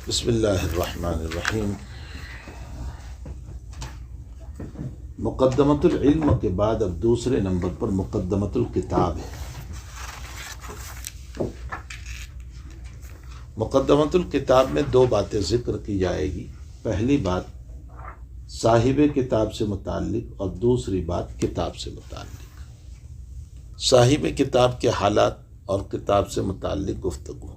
بسم اللہ الرحمن الرحیم۔ مقدمۃ العلم کے بعد اب دوسرے نمبر پر مقدمۃ الکتاب ہے۔ مقدمۃ الکتاب میں دو باتیں ذکر کی جائے گی۔ پہلی بات صاحب کتاب سے متعلق اور دوسری بات کتاب سے متعلق۔ صاحب کتاب کے حالات اور کتاب سے متعلق گفتگو۔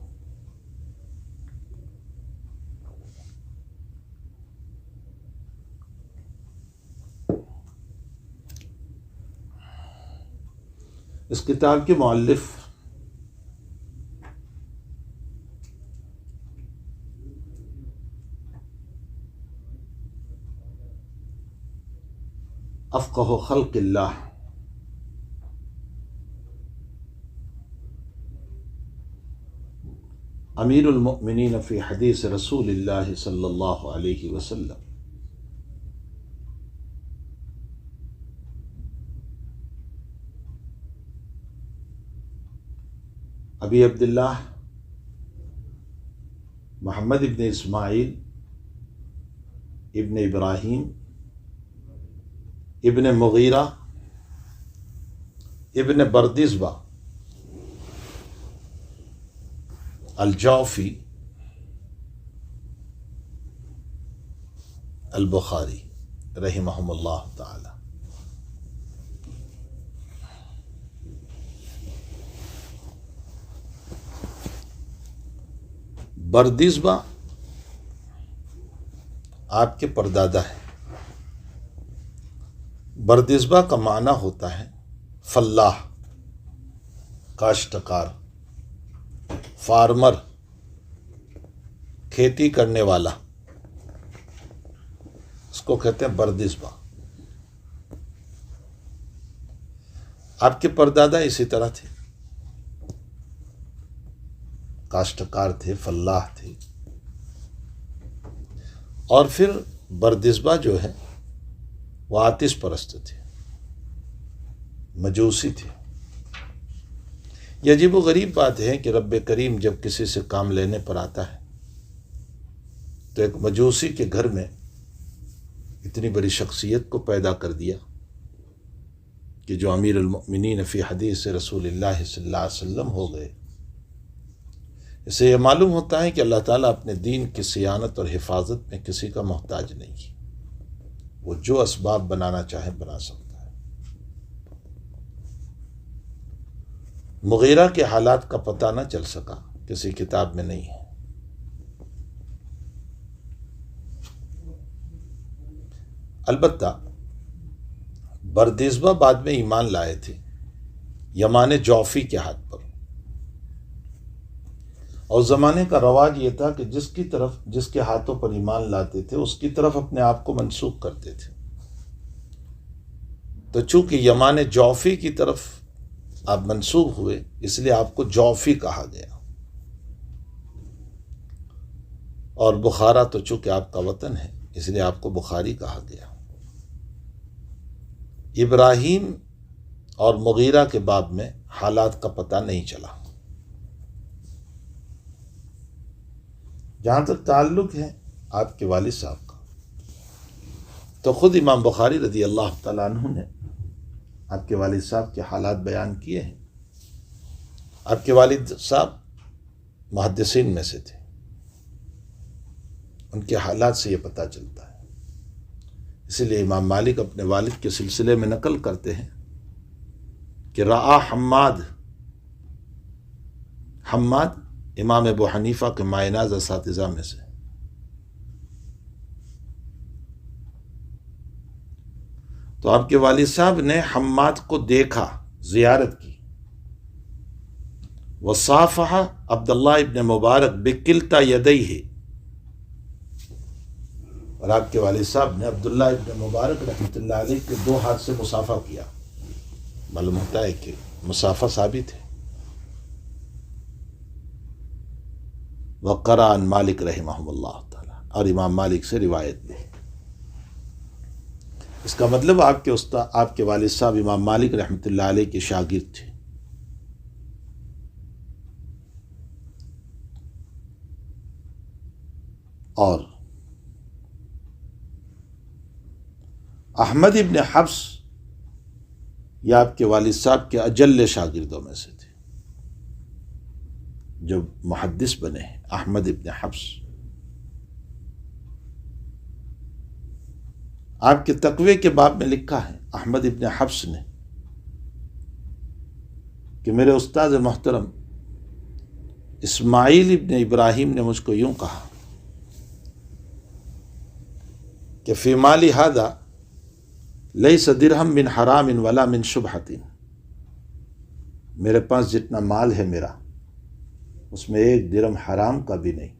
اس کتاب کے مؤلف افقہ خلق اللہ امیر المؤمنین فی حدیث رسول اللہ صلی اللہ علیہ وسلم ابی عبداللہ محمد ابن اسماعیل ابن ابراہیم ابن مغیرہ ابن بردزبہ الجوفی البخاری رحمہم اللہ تعالی۔ بردزبہ آپ کے پردادا ہے۔ بردزبہ کا معنی ہوتا ہے فلاح، کاشتکار، فارمر، کھیتی کرنے والا، اس کو کہتے ہیں بردزبہ۔ آپ کے پردادا اسی طرح تھے، کاشتکار تھے، فلاح تھے۔ اور پھر بردزبہ جو ہے وہ آتش پرست تھے، مجوسی تھے۔ یہ عجیب و غریب بات ہے کہ رب کریم جب کسی سے کام لینے پر آتا ہے تو ایک مجوسی کے گھر میں اتنی بڑی شخصیت کو پیدا کر دیا کہ جو امیر المؤمنین فی حدیث رسول اللہ صلی اللہ علیہ وسلم ہو گئے۔ اس سے یہ معلوم ہوتا ہے کہ اللہ تعالیٰ اپنے دین کی صیانت اور حفاظت میں کسی کا محتاج نہیں ہے۔ وہ جو اسباب بنانا چاہے بنا سکتا ہے۔ مغیرہ کے حالات کا پتہ نہ چل سکا، کسی کتاب میں نہیں ہے۔ البتہ بردزبہ بعد میں ایمان لائے تھے یمان جوفی کے ہاتھ پر، اور زمانے کا رواج یہ تھا کہ جس کے ہاتھوں پر ایمان لاتے تھے اس کی طرف اپنے آپ کو منسوب کرتے تھے۔ تو چونکہ یمان جوفی کی طرف آپ منسوب ہوئے اس لیے آپ کو جوفی کہا گیا، اور بخارا تو چونکہ آپ کا وطن ہے اس لیے آپ کو بخاری کہا گیا۔ ابراہیم اور مغیرہ کے باب میں حالات کا پتہ نہیں چلا۔ جہاں تک تعلق ہے آپ کے والد صاحب کا، تو خود امام بخاری رضی اللہ تعالیٰ عنہ نے آپ کے والد صاحب کے حالات بیان کیے ہیں۔ آپ کے والد صاحب محدثین میں سے تھے، ان کے حالات سے یہ پتہ چلتا ہے۔ اسی لیے امام مالک اپنے والد کے سلسلے میں نقل کرتے ہیں کہ رآ حماد امام ابو حنیفہ کے مائناز اساتذہ میں سے، تو آپ کے والد صاحب نے حماد کو دیکھا، زیارت کی۔ وصافح عبداللہ ابن مبارک بکلتا یدیہ، اور آپ کے والد صاحب نے عبداللہ ابن مبارک رحمۃ اللہ علیہ کے دو ہاتھ سے مصافحہ کیا۔ معلوم ہوتا ہے کہ مصافحہ ثابت ہے۔ وقرأ عن مالک رحمہ اللہ تعالی، اور امام مالک سے روایت بھی۔ اس کا مطلب آپ کے والد صاحب امام مالک رحمۃ اللہ علیہ کے شاگرد تھے۔ اور احمد ابن حفص یہ آپ کے والد صاحب کے اجل شاگردوں میں سے تھے، جو محدث بنے ہیں احمد ابن حفص۔ آپ کے تقوی کے باب میں لکھا ہے احمد ابن حفص نے کہ میرے استاد محترم اسماعیل ابن ابراہیم نے مجھ کو یوں کہا کہ فی مالی ھذا لیس درہم من حرام ولا من شبہۃ، میرے پاس جتنا مال ہے میرا اس میں ایک درہم حرام کا بھی نہیں،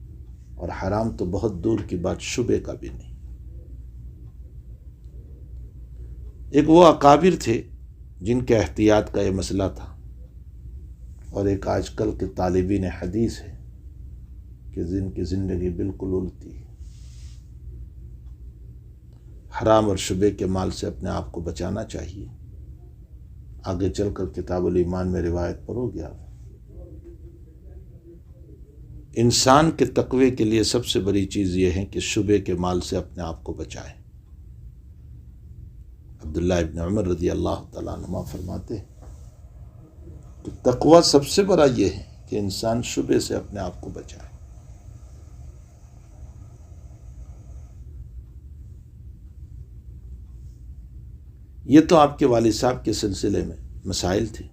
اور حرام تو بہت دور کی بات شبہ کا بھی نہیں۔ ایک وہ اکابر تھے جن کے احتیاط کا یہ مسئلہ تھا، اور ایک آج کل کے طالبین حدیث ہے کہ جن کی زندگی بالکل الٹی ہے۔ حرام اور شبہ کے مال سے اپنے آپ کو بچانا چاہیے۔ آگے چل کر کتاب الایمان میں روایت پڑھو گے آپ۔ انسان کے تقوی کے لیے سب سے بڑی چیز یہ ہے کہ شبہ کے مال سے اپنے آپ کو بچائے۔ عبداللہ ابن عمر رضی اللہ تعالیٰ عنہما فرماتے ہیں کہ تقوی سب سے بڑا یہ ہے کہ انسان شبہ سے اپنے آپ کو بچائے۔ یہ تو آپ کے والد صاحب کے سلسلے میں مسائل تھے۔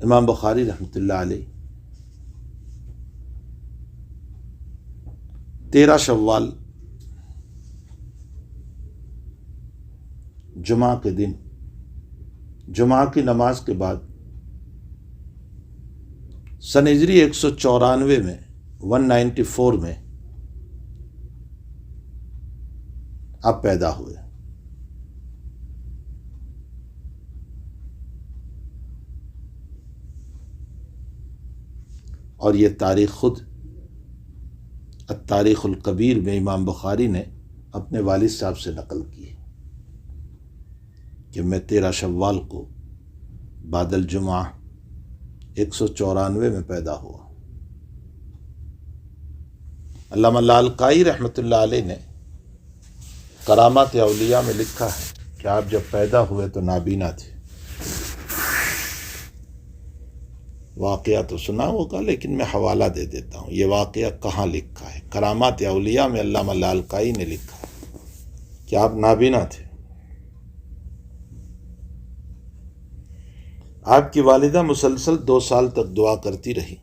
امام بخاری رحمۃ اللہ علیہ 13 شوال جمعہ کے دن جمعہ کی نماز کے بعد سن ہجری 194 میں 194 میں آپ پیدا ہوئے۔ اور یہ تاریخ خود التاریخ الکبیر میں امام بخاری نے اپنے والد صاحب سے نقل کی ہے کہ میں 13 شوال کو بعد الجمعہ 194 میں پیدا ہوا۔ علامہ لالکائی رحمۃ اللہ علیہ نے کرامات اولیاء میں لکھا ہے کہ آپ جب پیدا ہوئے تو نابینا تھے۔ واقعہ تو سنا ہوگا لیکن میں حوالہ دے دیتا ہوں، یہ واقعہ کہاں لکھا ہے۔ کرامات اولیاء میں علامہ لالکائی نے لکھا ہے کہ آپ نابینا تھے۔ آپ کی والدہ مسلسل 2 سال تک دعا کرتی رہی۔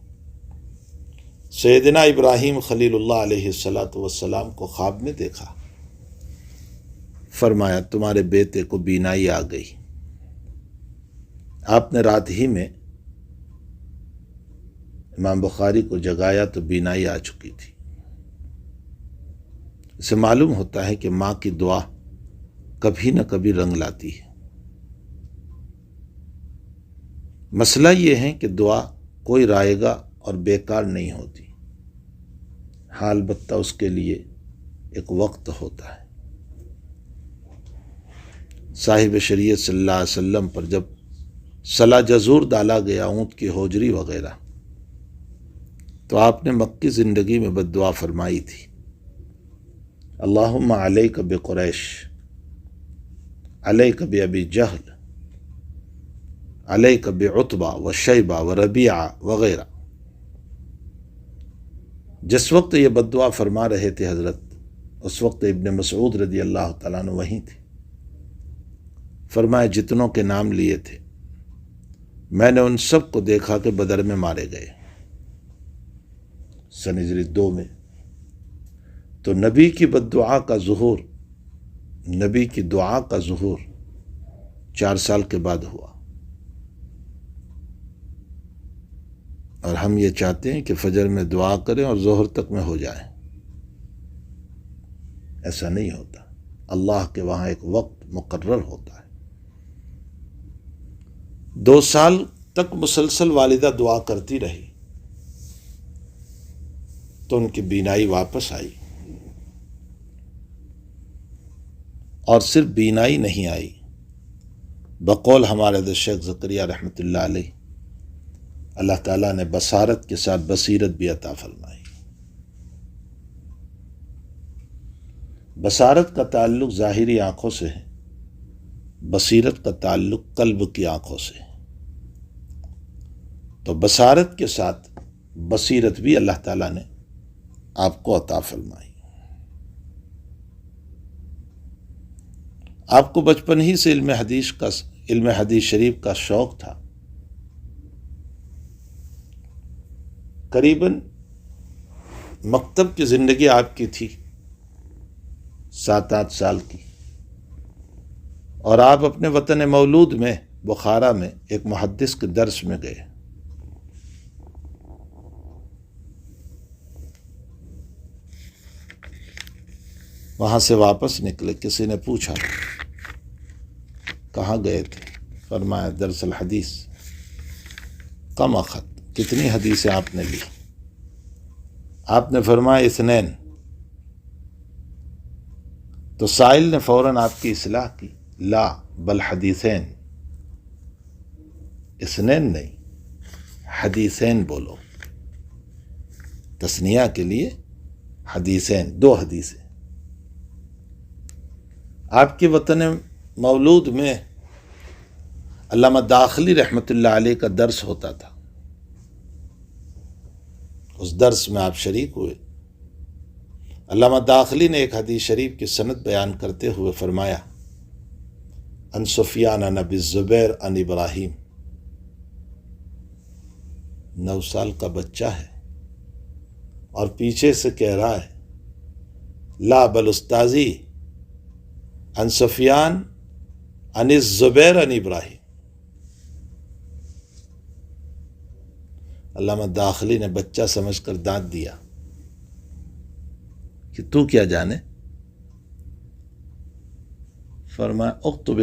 سیدنا ابراہیم خلیل اللہ علیہ السلام کو خواب میں دیکھا، فرمایا تمہارے بیٹے کو بینائی آ گئی۔ آپ نے رات ہی میں امام بخاری کو جگایا تو بینائی آ چکی تھی۔ اسے معلوم ہوتا ہے کہ ماں کی دعا کبھی نہ کبھی رنگ لاتی ہے۔ مسئلہ یہ ہے کہ دعا کوئی رائے گا اور بیکار نہیں ہوتی، ہاں البتہ اس کے لیے ایک وقت ہوتا ہے۔ صاحب شریعت صلی اللہ علیہ وسلم پر جب صلا جزور ڈالا گیا، اونٹ کی ہوجری وغیرہ، تو آپ نے مکی زندگی میں بد دعا فرمائی تھی، اللہم علیک بقریش، علیک بابی جہل، علیک بعتبہ وشیبہ وربیعہ وغیرہ۔ جس وقت یہ بد دعا فرما رہے تھے حضرت، اس وقت ابن مسعود رضی اللہ تعالیٰ عنہ وہیں تھے۔ فرمایا جتنوں کے نام لیے تھے میں نے ان سب کو دیکھا کہ بدر میں مارے گئے سن ہجری 2 میں۔ تو نبی کی بد دعا کا ظہور، نبی کی دعا کا ظہور 4 سال کے بعد ہوا، اور ہم یہ چاہتے ہیں کہ فجر میں دعا کریں اور ظہر تک میں ہو جائیں۔ ایسا نہیں ہوتا، اللہ کے وہاں ایک وقت مقرر ہوتا ہے۔ 2 سال تک مسلسل والدہ دعا کرتی رہی تو ان کی بینائی واپس آئی، اور صرف بینائی نہیں آئی، بقول ہمارے حضرت شیخ زکریا رحمۃ اللہ علیہ، اللہ تعالیٰ نے بصارت کے ساتھ بصیرت بھی عطا فرمائی۔ بصارت کا تعلق ظاہری آنکھوں سے ہے، بصیرت کا تعلق قلب کی آنکھوں سے ہے۔ تو بصارت کے ساتھ بصیرت بھی اللہ تعالیٰ نے آپ کو عطا فرمائی۔ آپ کو بچپن ہی سے علم حدیث شریف کا شوق تھا۔ قریباً مکتب کی زندگی آپ کی تھی 7-8 سال کی، اور آپ اپنے وطن مولود میں بخارا میں ایک محدث کے درس میں گئے۔ وہاں سے واپس نکلے، کسی نے پوچھا کہاں گئے تھے؟ فرمایا درس الحدیث۔ کم اخت، کتنی حدیثیں آپ نے لی؟ آپ نے فرمایا 2۔ تو سائل نے فوراً آپ کی اصلاح کی، لا بل حدیثین، 2 نہیں، حدیثین بولو، تثنیہ کے لیے حدیثین، 2 حدیثیں۔ آپ کے وطن مولود میں علامہ داخلی رحمۃ اللہ علیہ کا درس ہوتا تھا، اس درس میں آپ شریک ہوئے۔ علامہ داخلی نے ایک حدیث شریف کی سند بیان کرتے ہوئے فرمایا، ان سفیان عن ابی الزبیر عن ابراہیم، 9 سال کا بچہ ہے اور پیچھے سے کہہ رہا ہے لا بل استاذی ان سفیان ان الزبیر ان ابراہیم۔ علامہ داخلی نے بچہ سمجھ کر دانت دیا کہ تو کیا جانے؟ فرمایا اکتب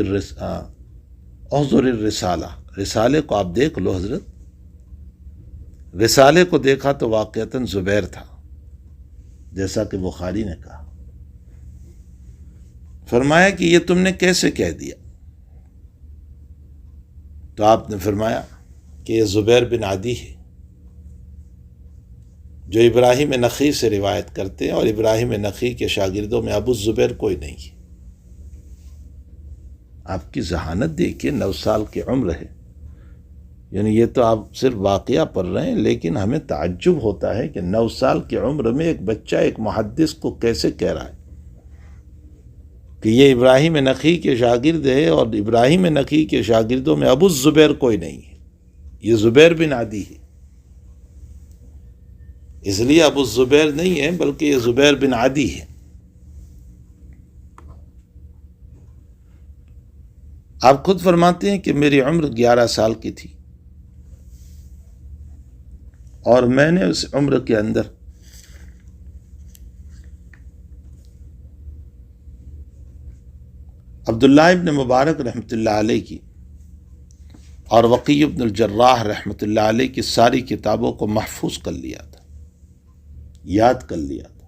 احضر الرسالہ، رسالے کو آپ دیکھ لو حضرت۔ رسالے کو دیکھا تو واقعتاً زبیر تھا، جیسا کہ بخاری نے کہا۔ فرمایا کہ یہ تم نے کیسے کہہ دیا؟ تو آپ نے فرمایا کہ یہ زبیر بن عدی ہے، جو ابراہیم نخعی سے روایت کرتے ہیں، اور ابراہیم نخعی کے شاگردوں میں ابو الزبیر کوئی نہیں ہے۔ آپ کی ذہانت دیکھیے، 9 سال کی عمر ہے، یعنی یہ تو آپ صرف واقعہ پڑھ رہے ہیں، لیکن ہمیں تعجب ہوتا ہے کہ 9 سال کی عمر میں ایک بچہ ایک محدث کو کیسے کہہ رہا ہے کہ یہ ابراہیم نخعی کے شاگرد ہے، اور ابراہیم نخعی کے شاگردوں میں ابو الزبیر کوئی نہیں ہے، یہ زبیر بن عدی ہے۔ اس لیے ابو الزبیر نہیں ہے، بلکہ یہ زبیر بن عدی ہے۔ آپ خود فرماتے ہیں کہ میری عمر 11 سال کی تھی، اور میں نے اس عمر کے اندر عبداللہ ابن مبارک رحمۃ اللہ علیہ کی اور وقیع ابن الجراح رحمۃ اللہ علیہ کی ساری کتابوں کو محفوظ کر لیا تھا، یاد کر لیا تھا،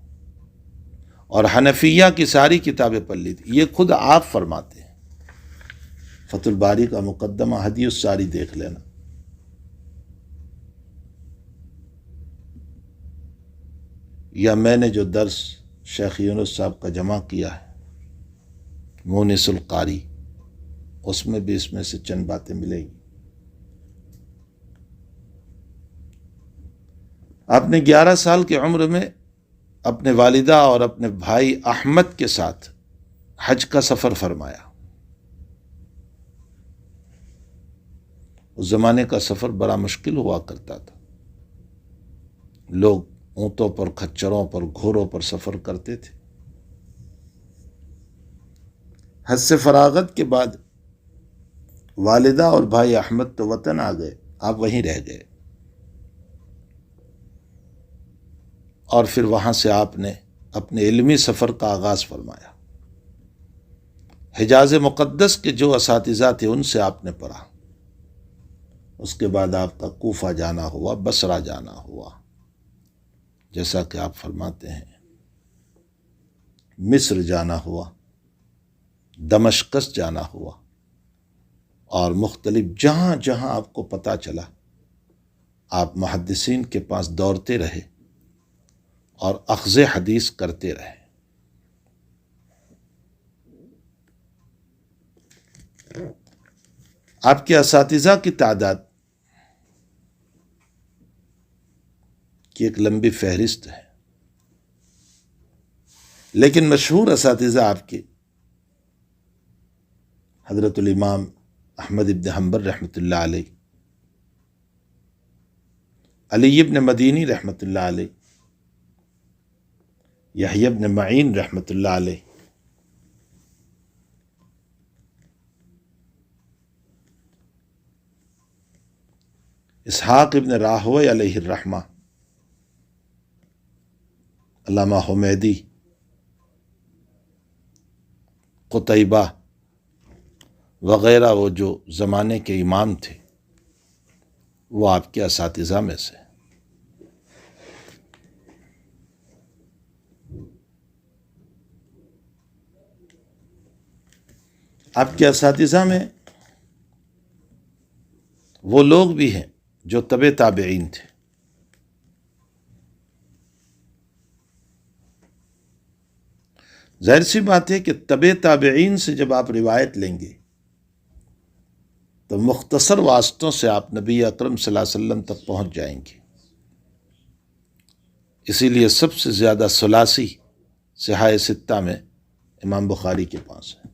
اور حنفیہ کی ساری کتابیں پڑھ لی تھی۔ یہ خود آپ فرماتے ہیں، فتح الباری کا مقدمہ ہدی الساری دیکھ لینا۔ یا میں نے جو درس شیخ یونس صاحب کا جمع کیا ہے مونس القاری، اس میں بھی اس میں سے چند باتیں ملیں گی۔ آپ نے 11 سال کی عمر میں اپنے والدہ اور اپنے بھائی احمد کے ساتھ حج کا سفر فرمایا۔ اس زمانے کا سفر بڑا مشکل ہوا کرتا تھا، لوگ اونٹوں پر، کھچروں پر، گھوڑوں پر سفر کرتے تھے۔ حج سے فراغت کے بعد والدہ اور بھائی احمد تو وطن آ گئے، آپ وہیں رہ گئے، اور پھر وہاں سے آپ نے اپنے علمی سفر کا آغاز فرمایا۔ حجاز مقدس کے جو اساتذہ تھے ان سے آپ نے پڑھا، اس کے بعد آپ کا کوفہ جانا ہوا، بصرہ جانا ہوا، جیسا کہ آپ فرماتے ہیں، مصر جانا ہوا، دمشقس جانا ہوا، اور مختلف جہاں جہاں آپ کو پتہ چلا آپ محدثین کے پاس دوڑتے رہے اور اخذ حدیث کرتے رہے۔ آپ کے اساتذہ کی تعداد کی ایک لمبی فہرست ہے، لیکن مشہور اساتذہ آپ کے حضرت الامام احمد ابن حنبل رحمۃ اللہ علیہ، علی ابن مدینی رحمۃ اللہ علیہ، یحییٰ ابن معین رحمۃ اللہ علیہ، اسحاق ابن راہوی علیہ الرحمہ، علامہ حمیدی، قتیبہ وغیرہ، وہ جو زمانے کے امام تھے وہ آپ کے اساتذہ میں سے۔ آپ کے اساتذہ میں وہ لوگ بھی ہیں جو تبع تابعین تھے۔ ظاہر سی بات ہے کہ تبع تابعین سے جب آپ روایت لیں گے تو مختصر واسطوں سے آپ نبی اکرم صلی اللہ علیہ وسلم تک پہنچ جائیں گے۔ اسی لیے سب سے زیادہ ثلاثی صحاح ستہ میں امام بخاری کے پاس ہے،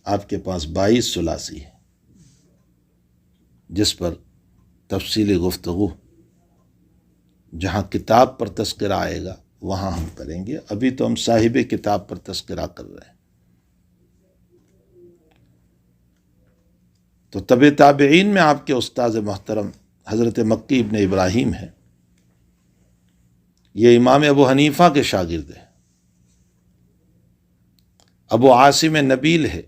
آپ کے پاس 22 ثلاثی ہے، جس پر تفصیلی گفتگو جہاں کتاب پر تذکرہ آئے گا وہاں ہم کریں گے۔ ابھی تو ہم صاحب کتاب پر تذکرہ کر رہے ہیں۔ تو تبع تابعین میں آپ کے استاذ محترم حضرت مکی ابن ابراہیم ہے، یہ امام ابو حنیفہ کے شاگرد ہیں۔ ابو عاصم نبیل ہے،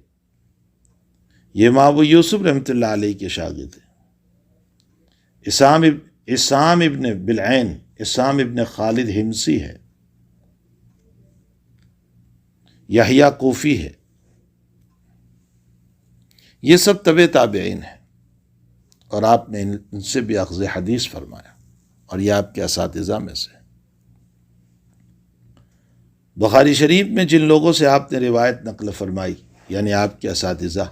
یہ امام ابو یوسف رحمۃ اللہ علیہ کے شاگرد ہیں۔ اسام ابن بلعین، اسام ابن خالد ہمسی ہے، یحییٰ کوفی ہے۔ یہ سب تبع تابعین ہیں، اور آپ نے ان سے بھی اخذ حدیث فرمایا، اور یہ آپ کے اساتذہ میں سے۔ بخاری شریف میں جن لوگوں سے آپ نے روایت نقل فرمائی، یعنی آپ کے اساتذہ،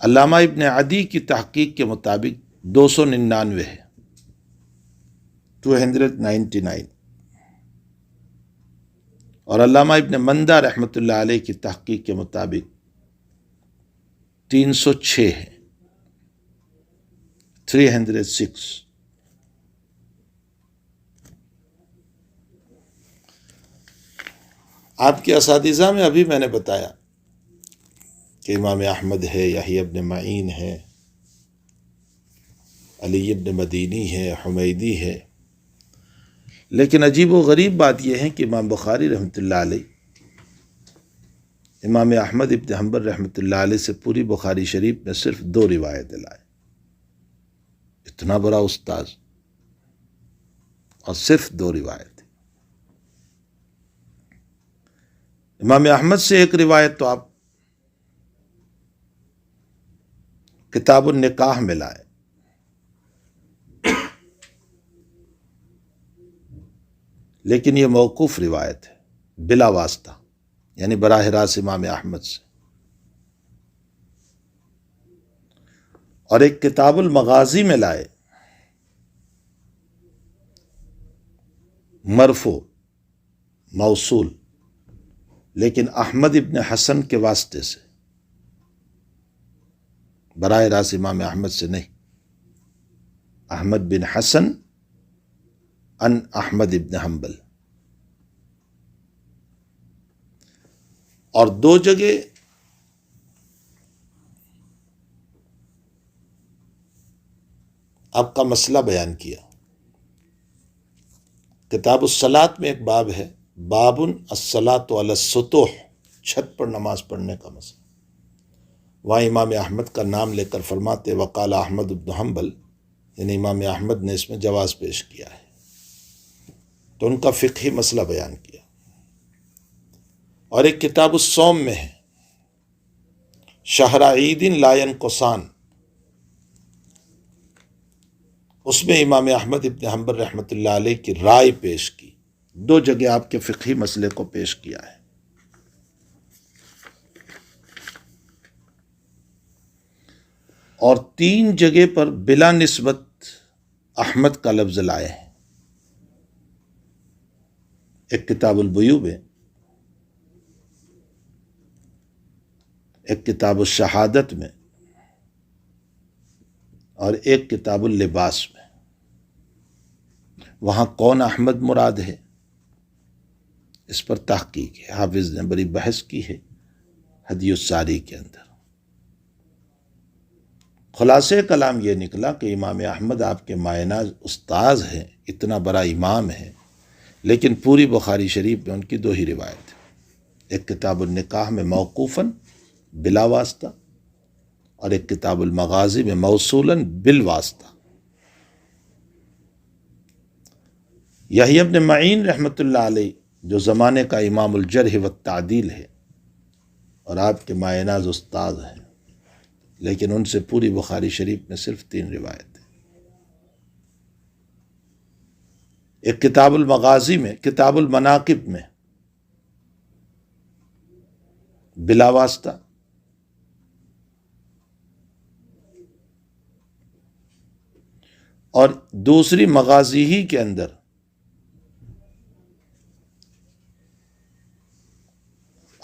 علامہ ابن عدی کی تحقیق کے مطابق 299 ہے، 299، اور علامہ ابن مندہ رحمۃ اللہ علیہ کی تحقیق کے مطابق 306 ہے، 306۔ آپ کے اساتذہ میں ابھی میں نے بتایا کہ امام احمد ہے، یحییٰ ابن معین ہے، علی ابن مدینی ہے، حمیدی ہے، لیکن عجیب و غریب بات یہ ہے کہ امام بخاری رحمۃ اللہ علیہ امام احمد ابن حنبل رحمۃ اللہ علیہ سے پوری بخاری شریف میں صرف 2 روایتیں لائے۔ اتنا بڑا استاذ اور صرف 2 روایتیں۔ امام احمد سے ایک روایت تو آپ کتاب النکاح میں لائے، لیکن یہ موقوف روایت ہے بلا واسطہ، یعنی براہ راست امام احمد سے۔ اور ایک کتاب المغازی میں لائے، مرفوع موصول، لیکن احمد ابن حسن کے واسطے سے، براہ راست امام احمد سے نہیں، احمد بن حسن ان احمد ابن حنبل۔ اور 2 جگہ آپ کا مسئلہ بیان کیا۔ کتاب الصلاۃ میں ایک باب ہے، باب الصلاۃ علی السطوح، چھت پر نماز پڑھنے کا مسئلہ۔ وہاں امام احمد کا نام لے کر فرماتے وقال احمد بن حنبل، یعنی امام احمد نے اس میں جواز پیش کیا ہے، تو ان کا فقہی مسئلہ بیان کیا۔ اور ایک کتاب الصوم میں ہے، شہر عید لا ینقصان، اس میں امام احمد ابن حنبل رحمۃ اللہ علیہ کی رائے پیش کی۔ 2 جگہ آپ کے فقہی مسئلے کو پیش کیا ہے۔ اور 3 جگہ پر بلا نسبت احمد کا لفظ لائے ہیں. ایک کتاب البیوع میں، ایک کتاب الشہادت میں، اور ایک کتاب اللباس میں. وہاں کون احمد مراد ہے، اس پر تحقیق ہے. حافظ نے بڑی بحث کی ہے ہدی الساری کے اندر. خلاصہ کلام یہ نکلا کہ امام احمد آپ کے مایہ ناز استاذ ہیں، اتنا بڑا امام ہے، لیکن پوری بخاری شریف میں ان کی 2 ہی روایت ہیں. ایک کتاب النکاح میں موقوفاً بلا واسطہ، اور ایک کتاب المغازی میں موصولاً بالواسطہ. یحییٰ ابن معین رحمۃ اللہ علیہ جو زمانے کا امام الجرح والتعدیل ہے اور آپ کے مایہ ناز استاد ہیں، لیکن ان سے پوری بخاری شریف میں صرف 3 روایت ہیں. ایک کتاب المغازی میں، کتاب المناقب میں بلا واسطہ، اور دوسری مغازی ہی کے اندر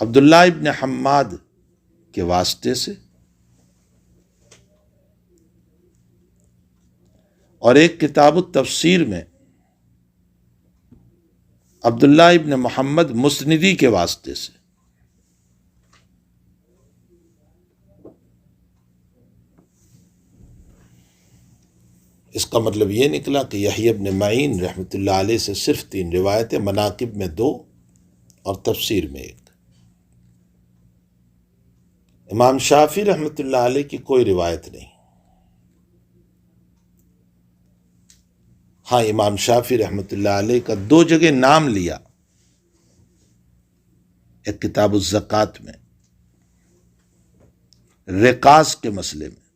عبداللہ ابن حماد کے واسطے سے، اور ایک کتاب التفسیر میں عبداللہ ابن محمد مسندی کے واسطے سے. اس کا مطلب یہ نکلا کہ یحییٰ ابن معین رحمۃ اللہ علیہ سے صرف 3 روایتیں، مناقب میں 2 اور تفسیر میں 1. امام شافعی رحمۃ اللہ علیہ کی کوئی روایت نہیں. ہاں، امام شافعی رحمۃ اللہ علیہ کا 2 جگہ نام لیا، ایک کتاب الزکوٰۃ میں رقاص کے مسئلے میں،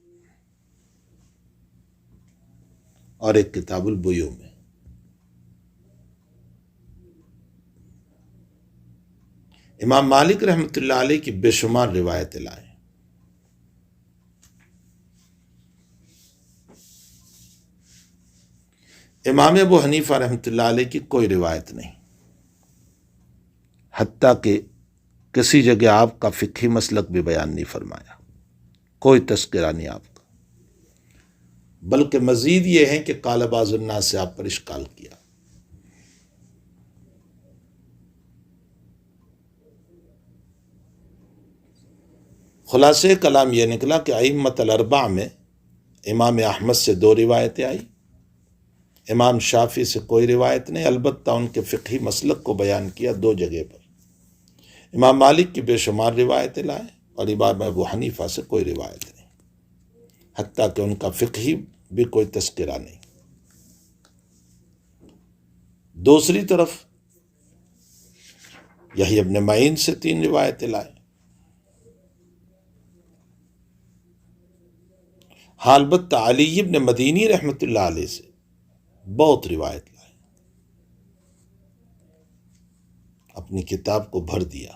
اور ایک کتاب البیوع میں. امام مالک رحمۃ اللہ علیہ کی بے شمار روایتیں لائے. امام ابو حنیفہ رحمۃ اللہ علیہ کی کوئی روایت نہیں، حتیٰ کہ کسی جگہ آپ کا فقہی مسلک بھی بیان نہیں فرمایا، کوئی تذکرہ نہیں آپ کا، بلکہ مزید یہ ہے کہ قال بعض الناس سے آپ پر اشکال کیا. خلاصہ کلام یہ نکلا کہ ائمۃ الاربعہ میں امام احمد سے 2 روایتیں آئی، امام شافعی سے کوئی روایت نہیں، البتہ ان کے فقہی مسلک کو بیان کیا 2 جگہ پر. امام مالک کی بے شمار روایتیں لائے، اور امام ابو حنیفہ سے کوئی روایت نہیں، حتیٰ کہ ان کا فقہی بھی کوئی تذکرہ نہیں. دوسری طرف یحییٰ ابن معین سے 3 روایتیں لائے. ہاں، البتہ علی ابن مدینی رحمۃ اللہ علیہ سے بہت روایت لائے، اپنی کتاب کو بھر دیا.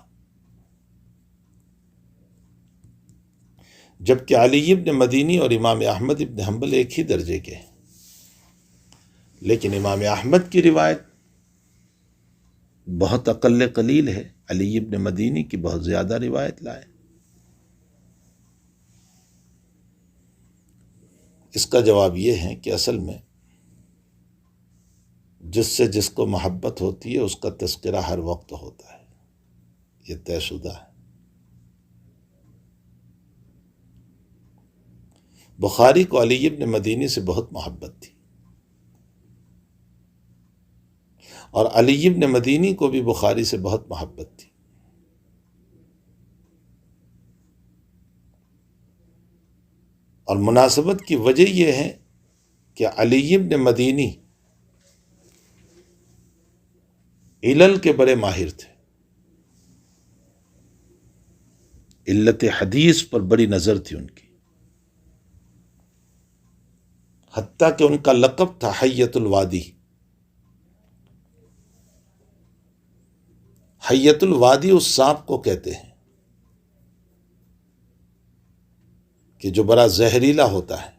جبکہ علی ابن مدینی اور امام احمد ابن حنبل ایک ہی درجے کے ہیں، لیکن امام احمد کی روایت بہت اقل قلیل ہے، علی ابن مدینی کی بہت زیادہ روایت لائے. اس کا جواب یہ ہے کہ اصل میں جس سے جس کو محبت ہوتی ہے اس کا تذکرہ ہر وقت ہوتا ہے، یہ طے شدہ ہے. بخاری کو علی ابن مدینی سے بہت محبت تھی، اور علی ابن مدینی کو بھی بخاری سے بہت محبت تھی. اور مناسبت کی وجہ یہ ہے کہ علی ابن مدینی علل کے بڑے ماہر تھے، علت حدیث پر بڑی نظر تھی ان کی، حتیٰ کہ ان کا لقب تھا حیۃ الوادی. حیۃ الوادی اس سانپ کو کہتے ہیں کہ جو بڑا زہریلا ہوتا ہے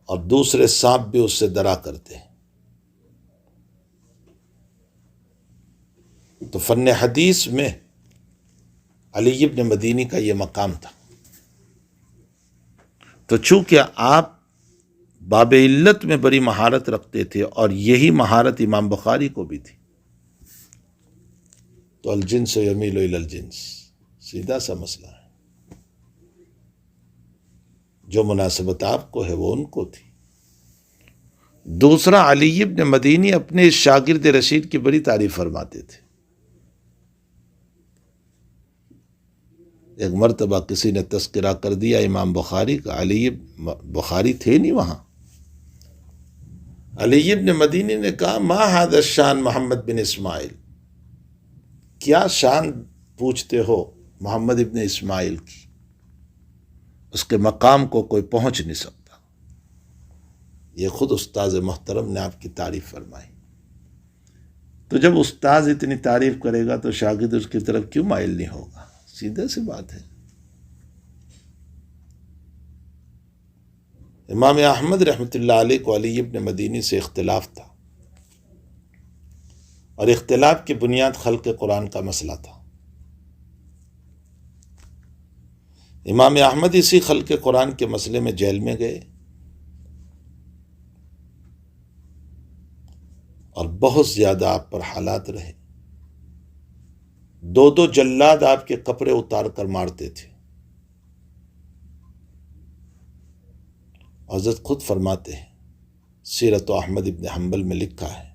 اور دوسرے سانپ بھی اس سے ڈرا کرتے ہیں. تو فن حدیث میں علی ابن مدینی کا یہ مقام تھا. تو چونکہ آپ باب علت میں بڑی مہارت رکھتے تھے اور یہی مہارت امام بخاری کو بھی تھی، تو الجنس یمیل الی الجنس، سیدھا سا مسئلہ ہے. جو مناسبت آپ کو ہے وہ ان کو تھی. دوسرا، علی ابن مدینی اپنے شاگرد رشید کی بڑی تعریف فرماتے تھے. ایک مرتبہ کسی نے تذکرہ کر دیا امام بخاری کا، علی بخاری تھے نہیں وہاں. علی ابن مدینی نے کہا ما ھذا الشان محمد بن اسماعیل، کیا شان پوچھتے ہو محمد ابن اسماعیل کی، اس کے مقام کو کوئی پہنچ نہیں سکتا. یہ خود استاذ محترم نے آپ کی تعریف فرمائی. تو جب استاذ اتنی تعریف کرے گا تو شاگرد اس کی طرف کیوں مائل نہیں ہوگا؟ سیدھا سی بات ہے. امام احمد رحمۃ اللہ علیہ کو علی ابن مدینی سے اختلاف تھا، اور اختلاف کی بنیاد خلق قرآن کا مسئلہ تھا. امام احمد اسی خلق قرآن کے مسئلے میں جیل میں گئے اور بہت زیادہ آپ پر حالات رہے. 2 جلاد آپ کے کپڑے اتار کر مارتے تھے. حضرت خود فرماتے ہیں، سیرت احمد ابن حنبل میں لکھا ہے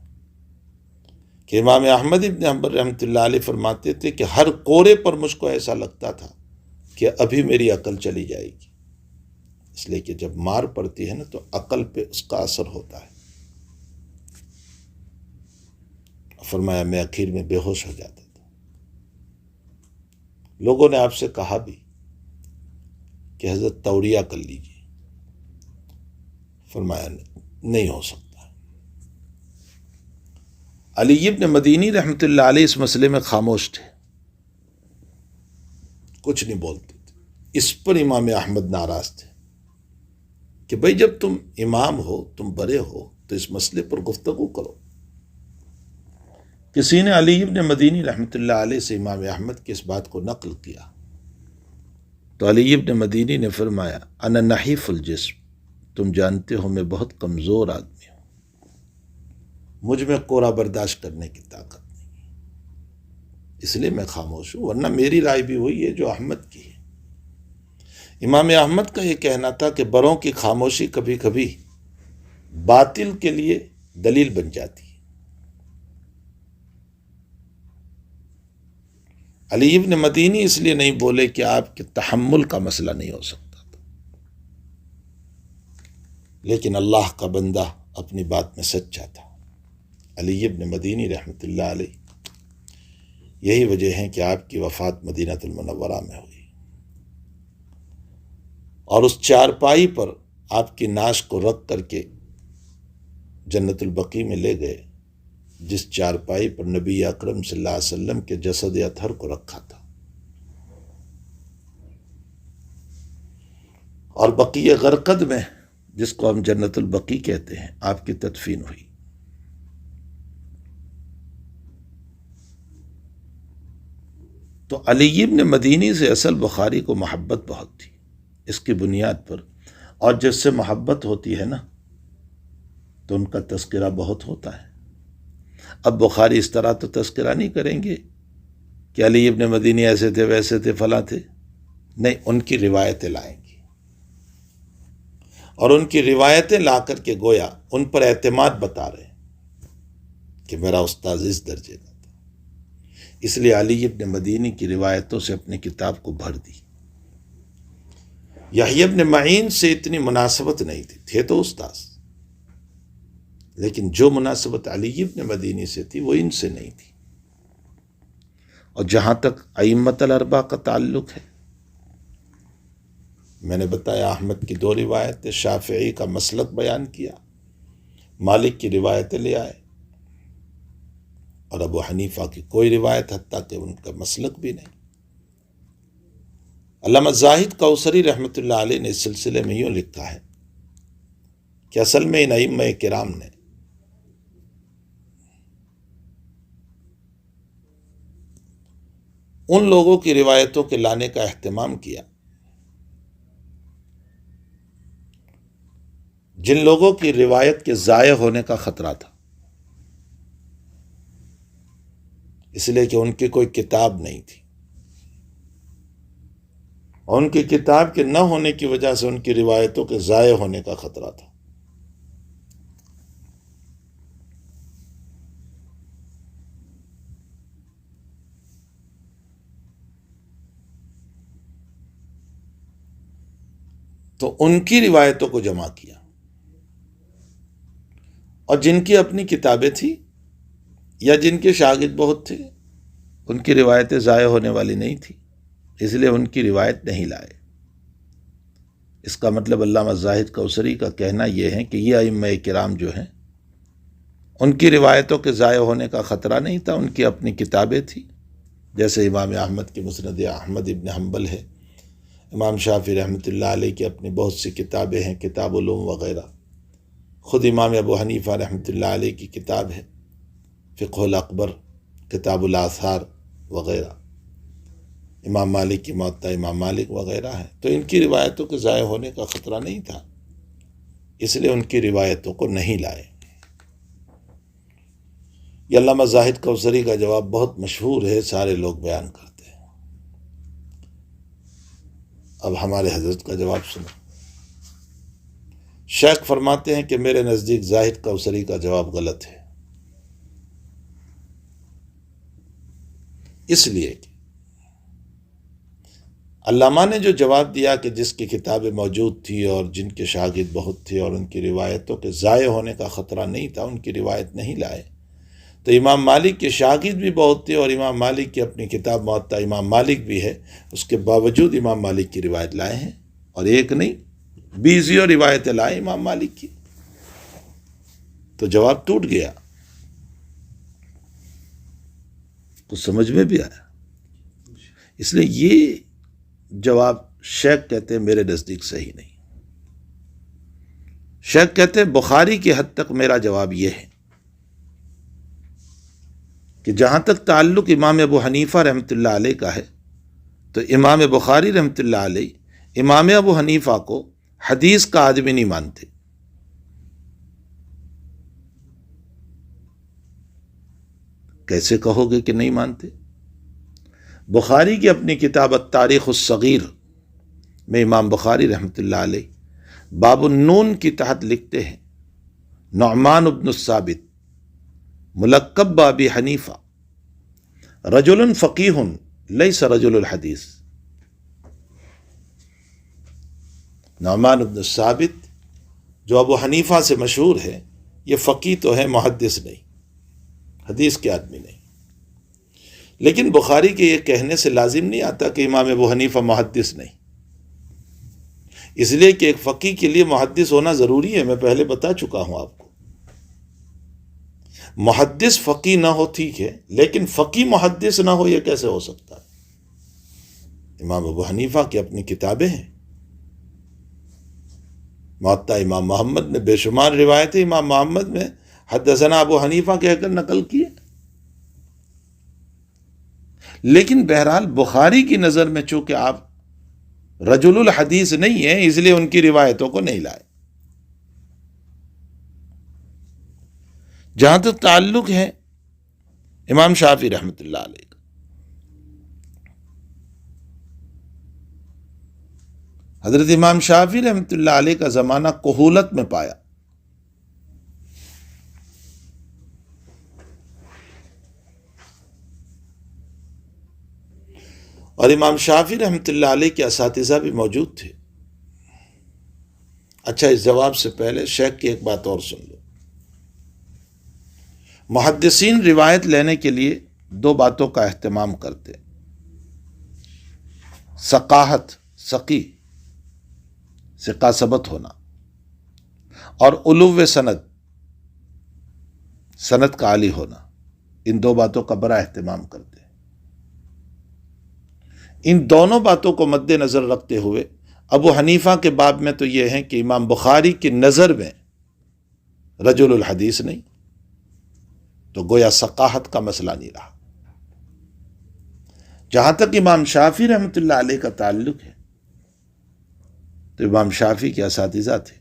کہ امام احمد ابن حنبل رحمۃ اللہ علیہ فرماتے تھے کہ ہر کوڑے پر مجھ کو ایسا لگتا تھا کہ ابھی میری عقل چلی جائے گی. اس لیے کہ جب مار پڑتی ہے نا تو عقل پہ اس کا اثر ہوتا ہے. فرمایا میں آخر میں بے ہوش ہو جاتا تھا. لوگوں نے آپ سے کہا بھی کہ حضرت توریہ کر لیجیے، فرمایا نہیں ہو سکتا. علی ابن مدینی رحمۃ اللہ علیہ اس مسئلے میں خاموش تھے، کچھ نہیں بولتے تھے. اس پر امام احمد ناراض تھے کہ بھئی جب تم امام ہو، تم بڑے ہو، تو اس مسئلے پر گفتگو کرو. کسی نے علی ابن مدینی رحمۃ اللہ علیہ سے امام احمد کی اس بات کو نقل کیا تو علی ابن مدینی نے فرمایا انا نحیف الجسم، تم جانتے ہو میں بہت کمزور آدمی ہوں، مجھ میں کوڑا برداشت کرنے کی طاقت نہیں، اس لیے میں خاموش ہوں، ورنہ میری رائے بھی وہی ہے جو احمد کی ہے. امام احمد کا یہ کہنا تھا کہ بڑوں کی خاموشی کبھی کبھی باطل کے لیے دلیل بن جاتی ہے. علی ابن مدینی اس لیے نہیں بولے کہ آپ کے تحمل کا مسئلہ نہیں ہو سکتا تھا، لیکن اللہ کا بندہ اپنی بات میں سچا تھا. علی ابن مدینی رحمۃ اللہ علیہ، یہی وجہ ہے کہ آپ کی وفات مدینہ المنورہ میں ہوئی، اور اس چارپائی پر آپ کی ناش کو رکھ کر کے جنت البقیع میں لے گئے، جس چارپائی پر نبی اکرم صلی اللہ علیہ وسلم کے جسد اطہر کو رکھا تھا. اور بقیع غرقد میں، جس کو ہم جنت البقیع کہتے ہیں، آپ کی تدفین ہوئی. تو علی ابن مدینی سے اصل بخاری کو محبت بہت تھی، اس کی بنیاد پر. اور جس سے محبت ہوتی ہے نا تو ان کا تذکرہ بہت ہوتا ہے. اب بخاری اس طرح تو تذکرہ نہیں کریں گے کہ علی ابن مدینی ایسے تھے، ویسے تھے، فلاں تھے، نہیں، ان کی روایتیں لائیں گے، اور ان کی روایتیں لا کر کے گویا ان پر اعتماد بتا رہے ہیں کہ میرا استاذ اس درجے کا تھا. اس لیے علی ابن مدینی کی روایتوں سے اپنی کتاب کو بھر دی. یحییٰ ابن معین سے اتنی مناسبت نہیں تھی، تھے تو استاذ، لیکن جو مناسبت علی ابن مدینی سے تھی وہ ان سے نہیں تھی. اور جہاں تک ائمۃ الاربعہ کا تعلق ہے، میں نے بتایا احمد کی 2 روایتیں، شافعی کا مسلک بیان کیا، مالک کی روایتیں لے آئے، اور ابو حنیفہ کی کوئی روایت، حتیٰ کہ ان کا مسلک بھی نہیں. علامہ زاہد کوثری رحمۃ اللہ علیہ نے اس سلسلے میں یوں لکھا ہے کہ اصل میں ان ائمہ کرام نے ان لوگوں کی روایتوں کے لانے کا اہتمام کیا جن لوگوں کی روایت کے ضائع ہونے کا خطرہ تھا، اس لیے کہ ان کی کوئی کتاب نہیں تھی، اور ان کی کتاب کے نہ ہونے کی وجہ سے ان کی روایتوں کے ضائع ہونے کا خطرہ تھا۔ تو ان کی روایتوں کو جمع کیا، اور جن کی اپنی کتابیں تھیں یا جن کے شاگرد بہت تھے، ان کی روایتیں ضائع ہونے والی نہیں تھی، اس لیے ان کی روایت نہیں لائے۔ اس کا مطلب علامہ زاہد کوثری کا کہنا یہ ہے کہ یہ ائمہ کرام جو ہیں ان کی روایتوں کے ضائع ہونے کا خطرہ نہیں تھا، ان کی اپنی کتابیں تھیں، جیسے امام احمد کی مسند احمد ابن حنبل ہے، امام شافعی رحمۃ اللہ علیہ کی اپنی بہت سی کتابیں ہیں، کتاب علوم وغیرہ، خود امام ابو حنیفہ رحمۃ اللہ علیہ کی کتاب ہے فقہ الاکبر، کتاب الآثار وغیرہ، امام مالک کی موطا امام مالک وغیرہ ہے۔ تو ان کی روایتوں کے ضائع ہونے کا خطرہ نہیں تھا، اس لیے ان کی روایتوں کو نہیں لائے۔ یہ علامہ زاہد کوثری کا جواب بہت مشہور ہے، سارے لوگ بیان کرتے ہیں۔ اب ہمارے حضرت کا جواب سنو۔ شیخ فرماتے ہیں کہ میرے نزدیک زاہد کوثری کا جواب غلط ہے، اس لیے کہ علامہ نے جو جواب دیا کہ جس کی کتابیں موجود تھی اور جن کے شاگرد بہت تھے اور ان کی روایتوں کے ضائع ہونے کا خطرہ نہیں تھا، ان کی روایت نہیں لائے، تو امام مالک کے شاگرد بھی بہت تھے اور امام مالک کی اپنی کتاب موطا امام مالک بھی ہے، اس کے باوجود امام مالک کی روایت لائے ہیں، اور ایک نہیں 20 روایتیں لائے امام مالک کی۔ تو جواب ٹوٹ گیا، کچھ سمجھ میں بھی آیا۔ اس لیے یہ جواب شیخ کہتے ہیں میرے نزدیک صحیح نہیں۔ شیخ کہتے ہیں بخاری کی حد تک میرا جواب یہ ہے کہ جہاں تک تعلق امام ابو حنیفہ رحمۃ اللہ علیہ کا ہے، تو امام بخاری رحمۃ اللہ علیہ امام ابو حنیفہ کو حدیث کا آدمی نہیں مانتے۔ کیسے کہو گے کہ نہیں مانتے؟ بخاری کی اپنی کتاب التاریخ الصغیر میں امام بخاری رحمۃ اللہ علیہ باب النون کی تحت لکھتے ہیں نعمان بن الثابت ملقب بابی حنیفہ رجل فقیہ لیس رجل الحدیث۔ نعمان بن الثابت جو ابو حنیفہ سے مشہور ہے، یہ فقیہ تو ہے، محدث نہیں، حدیث کے آدمی نہیں۔ لیکن بخاری کے یہ کہنے سے لازم نہیں آتا کہ امام ابو حنیفہ محدث نہیں، اس لیے کہ ایک فقیہ کے لیے محدث ہونا ضروری ہے، میں پہلے بتا چکا ہوں آپ کو۔ محدث فقیہ نہ ہو ٹھیک ہے، لیکن فقیہ محدث نہ ہو یہ کیسے ہو سکتا ہے؟ امام ابو حنیفہ کی اپنی کتابیں ہیں، موطا امام محمد میں بے شمار روایتیں امام محمد میں حدثنا ابو حنیفہ کہہ کر نقل کیے، لیکن بہرحال بخاری کی نظر میں چونکہ آپ رجل الحدیث نہیں ہیں، اس لیے ان کی روایتوں کو نہیں لائے۔ جہاں تک تعلق ہے امام شافعی رحمۃ اللہ علیہ کا، حضرت امام شافعی رحمۃ اللہ علیہ کا زمانہ کہولت میں پایا، اور امام شافعی رحمۃ اللہ علیہ کے اساتذہ بھی موجود تھے۔ اچھا، اس جواب سے پہلے شیخ کی ایک بات اور سن لو۔ محدثین روایت لینے کے لیے دو باتوں کا اہتمام کرتے: ثقاہت، ثقی، ثقہ ہونا، اور علو سند، سند کا عالی ہونا۔ ان دو باتوں کا بڑا اہتمام کرتے ہیں۔ ان دونوں باتوں کو مد نظر رکھتے ہوئے ابو حنیفہ کے باب میں تو یہ ہے کہ امام بخاری کی نظر میں رجل الحدیث نہیں، تو گویا ثقاہت کا مسئلہ نہیں رہا۔ جہاں تک امام شافعی رحمۃ اللہ علیہ کا تعلق ہے تو امام شافعی کے اساتذہ تھے،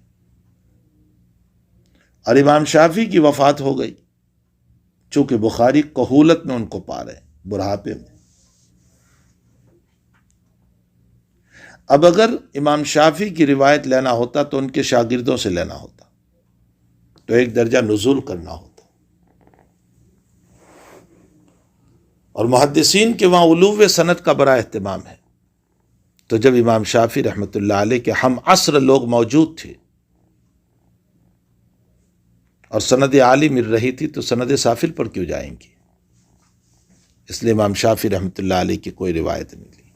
اور امام شافعی کی وفات ہو گئی، چونکہ بخاری کہولت میں ان کو پا رہے ہیں، بڑھاپے میں۔ اب اگر امام شافعی کی روایت لینا ہوتا تو ان کے شاگردوں سے لینا ہوتا، تو ایک درجہ نزول کرنا ہوتا، اور محدثین کے وہاں علو سند کا بڑا اہتمام ہے۔ تو جب امام شافعی رحمۃ اللہ علیہ کے ہم عصر لوگ موجود تھے اور سند عالی مل رہی تھی، تو سند سافل پر کیوں جائیں گی؟ اس لیے امام شافعی رحمۃ اللہ علیہ کی کوئی روایت نہیں لی۔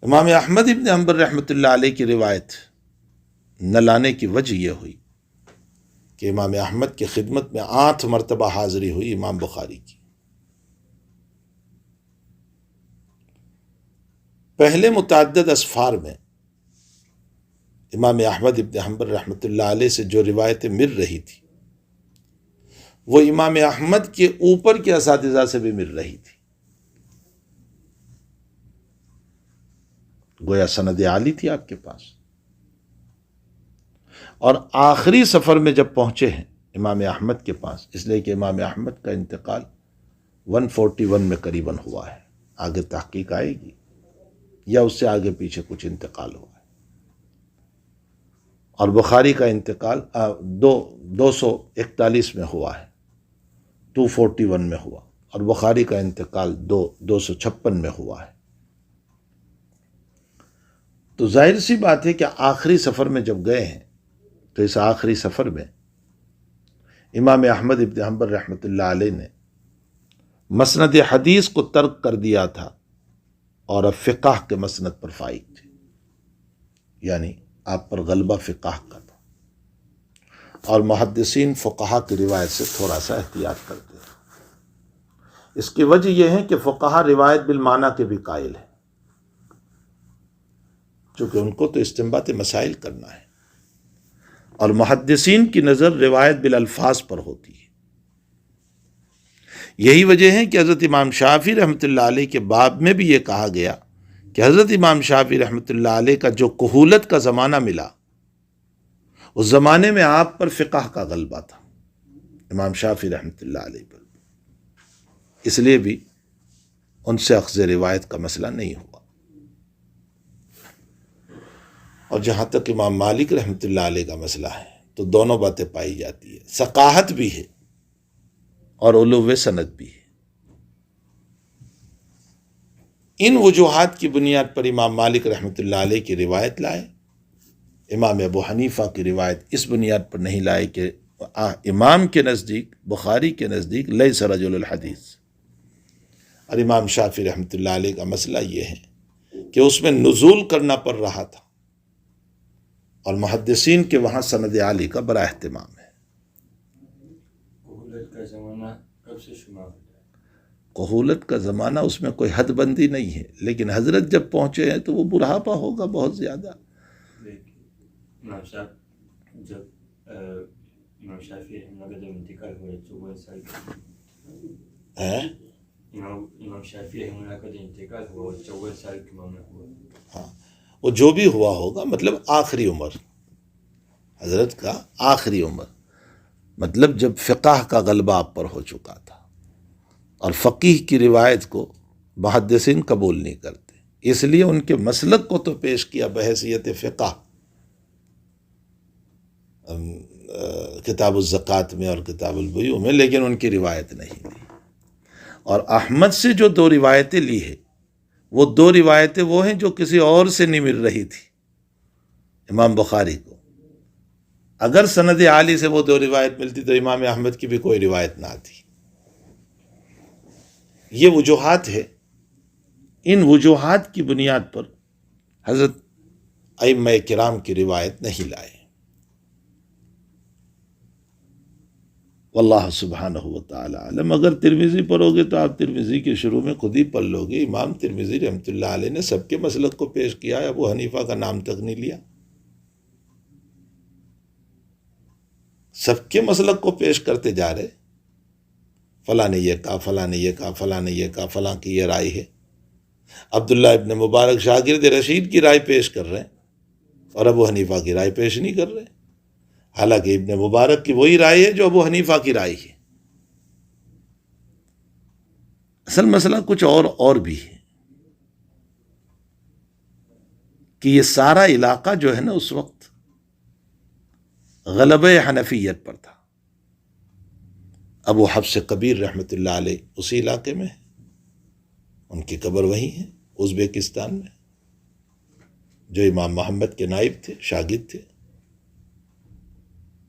امام احمد ابن حنبل رحمۃ اللہ علیہ کی روایت نہ لانے کی وجہ یہ ہوئی کہ امام احمد کی خدمت میں 8 مرتبہ حاضری ہوئی امام بخاری کی۔ پہلے متعدد اسفار میں امام احمد ابن حنبل رحمۃ اللہ علیہ سے جو روایتیں مل رہی تھی وہ امام احمد کے اوپر کے اساتذہ سے بھی مل رہی تھی، گویا سند عالی تھی آپ کے پاس۔ اور آخری سفر میں جب پہنچے ہیں امام احمد کے پاس، اس لیے کہ امام احمد کا انتقال 141 میں قریباً ہوا ہے، آگے تحقیق آئے گی، یا اس سے آگے پیچھے کچھ انتقال ہوا ہے، اور بخاری کا انتقال 241 میں ہوا ہے، 241 میں ہوا، اور بخاری کا انتقال 256 میں ہوا ہے۔ تو ظاہر سی بات ہے کہ آخری سفر میں جب گئے ہیں تو اس آخری سفر میں امام احمد ابن حنبل رحمۃ اللہ علیہ نے مسند حدیث کو ترک کر دیا تھا اور اب فقہ کے مسند پر فائق تھے، یعنی آپ پر غلبہ فقہ کا تھا، اور محدثین فقہا کی روایت سے تھوڑا سا احتیاط کرتے ہیں۔ اس کی وجہ یہ ہے کہ فقہا روایت بالمعنی کے بھی قائل ہیں، چونکہ ان کو تو استنباط مسائل کرنا ہے، اور محدثین کی نظر روایت بالالفاظ پر ہوتی ہے۔ یہی وجہ ہے کہ حضرت امام شافعی رحمۃ اللہ علیہ کے باب میں بھی یہ کہا گیا کہ حضرت امام شافعی رحمۃ اللہ علیہ کا جو کہولت کا زمانہ ملا، اس زمانے میں آپ پر فقہ کا غلبہ تھا، امام شافعی رحمۃ اللہ علیہ پر، اس لیے بھی ان سے اخذ روایت کا مسئلہ نہیں ہوا۔ اور جہاں تک امام مالک رحمۃ اللہ علیہ کا مسئلہ ہے تو دونوں باتیں پائی جاتی ہے، ثقاہت بھی ہے اور علو سند بھی ہے۔ ان وجوہات کی بنیاد پر امام مالک رحمۃ اللہ علیہ کی روایت لائے، امام ابو حنیفہ کی روایت اس بنیاد پر نہیں لائے کہ امام کے نزدیک، بخاری کے نزدیک لیس رجل الحدیث، اور امام شافعی رحمۃ اللہ علیہ کا مسئلہ یہ ہے کہ اس میں نزول کرنا پڑ رہا تھا، اور محدثین کے وہاں سند عالی کا بڑا اہتمام ہے۔ کہولت کا زمانہ کب سے شمار ہوتا ہے؟ کہولت کا زمانہ اس میں کوئی حد بندی نہیں ہے، لیکن حضرت جب پہنچے ہیں تو وہ بڑھاپا ہوگا بہت زیادہ۔ امام صاحب جب امام شافعی رحمہ اللہ کا جب انتقال ہوا 54 سال کا، امام شافعی رحمہ اللہ کا جو انتقال ہوا 54 سال کی عمر میں ہوا، ہاں، وہ جو بھی ہوا ہوگا، مطلب آخری عمر، حضرت کا آخری عمر، مطلب جب فقہ کا غلبہ آپ پر ہو چکا تھا، اور فقیہ کی روایت کو محدثین قبول نہیں کرتے، اس لیے ان کے مسلک کو تو پیش کیا بحیثیت فقہ کتاب الزکوٰۃ میں اور کتاب البیوع میں، لیکن ان کی روایت نہیں لی۔ اور احمد سے جو 2 روایتیں لی ہے، وہ 2 روایتیں وہ ہیں جو کسی اور سے نہیں مل رہی تھی امام بخاری کو۔ اگر سند عالی سے وہ 2 روایت ملتی تو امام احمد کی بھی کوئی روایت نہ آتی۔ یہ وجوہات ہے، ان وجوہات کی بنیاد پر حضرت ائمہ کرام کی روایت نہیں لائے۔ واللہ سبحانہ وتعالی عالم۔ اگر ترمذی پڑھو گے تو آپ ترمذی کے شروع میں خود ہی پڑھ لو گے، امام ترمذی رحمۃ اللہ علیہ نے سب کے مسلک کو پیش کیا ہے، ابو حنیفہ کا نام تک نہیں لیا، سب کے مسلک کو پیش کرتے جا رہے، فلاں نے یہ کہا، فلاں نے یہ کہا، فلاں نے یہ کہا، فلاں کی یہ رائے ہے۔ عبداللہ ابن مبارک شاگرد رشید کی رائے پیش کر رہے ہیں اور ابو حنیفہ کی رائے پیش نہیں کر رہے، حالانکہ ابن مبارک کی وہی رائے ہے جو ابو حنیفہ کی رائے ہے۔ اصل مسئلہ کچھ اور بھی ہے کہ یہ سارا علاقہ جو ہے نا اس وقت غلبہ حنفیت پر تھا۔ ابو حفص کبیر رحمۃ اللہ علیہ اسی علاقے میں ہے، ان کی قبر وہی ہے ازبیکستان میں، جو امام محمد کے نائب تھے، شاگرد تھے،